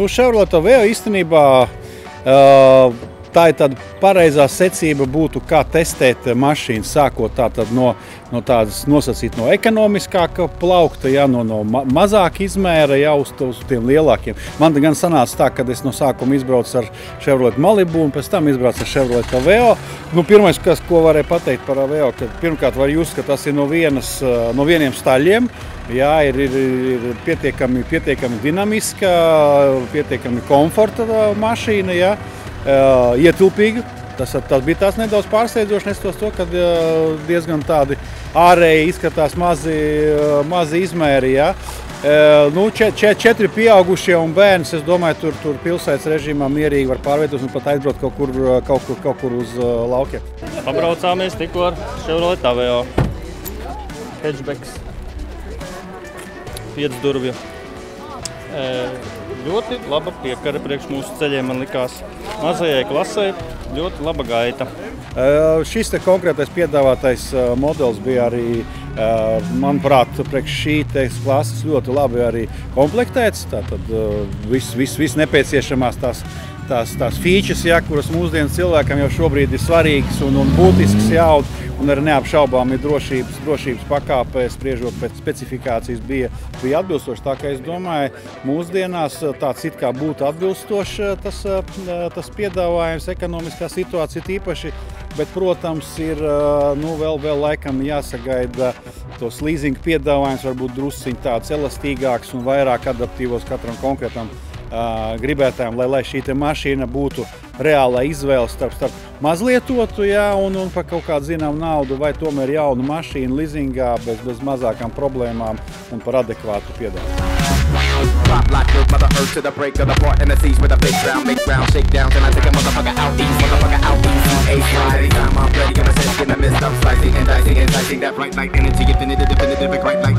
Nu, Chevrolet Aveo īstenībā tā ir tāda pareizā secība būtu, kā testēt mašīnu, sākot tātad no tādas nosacīt no ekonomiskāka plaukta, ja, no mazāka izmēra, ja, uz tiem lielākiem. Man gan sanāca tā, kad es no sākuma izbraucu ar Chevrolet Malibu un pēc tam izbraucu ar Chevrolet Aveo. Nu, pirmais, ko varēja pateikt par Aveo, ka pirmkārt var just, ka tas ir no vieniem staļiem. Jā, ir pietiekami dinamiska, pietiekami komforta mašīna, jā, ietilpīga. Tas bija tās nedaudz pārsteidzoši, nestoties to, ka diezgan tādi ārēji izskatās mazi izmēri, jā. Nu, 4 pieaugušie un bērns, es domāju, tur pilsētas režīmā mierīgi var pārvietoties un pat aizbraukt kaut kur uz laukiem. Pabraucāmies tikko ar Chevrolet Aveo. Hatchbacks. 5 durvju. Ļoti laba piekara priekš mūsu ceļiem, man likās. Mazajai klasē ļoti laba gaita. Šis te konkrētais piedāvātais modelis bija arī, manuprāt, priekš šī klases ļoti labi arī komplektēts. Tātad viss nepieciešamās tās features, ja, kuras mūsdienu cilvēkam jau šobrīd ir svarīgas un būtiskas, ja, un arī neapšaubāmi drošības pakāpē, spriežot pēc specifikācijas, bija atbilstoši. Tā kā es domāju, mūsdienās tāds it kā būtu atbilstoši tas piedāvājums, ekonomiskā situācija īpaši, bet, protams, ir vēl laikam jāsagaida tos leasing piedāvājums, varbūt drusciņ tāds elastīgāks un vairāk adaptīvos katram konkrētam gribētājiem, lai šī mašīna būtu reālā izvēle starp mazlietotu, ja, un par kaut kādu zinām naudu, vai tomēr jaunu mašīnu leasingā bez mazākām problēmām un par adekvātu piedāvājumu. Pop like your mother earth to the break of the part and the seas with a big round shakedowns and I take a motherfucker out east, anytime I'm ready, I'm a set in the midst of slicing and dicing, enticing that bright light energy, definitive right light.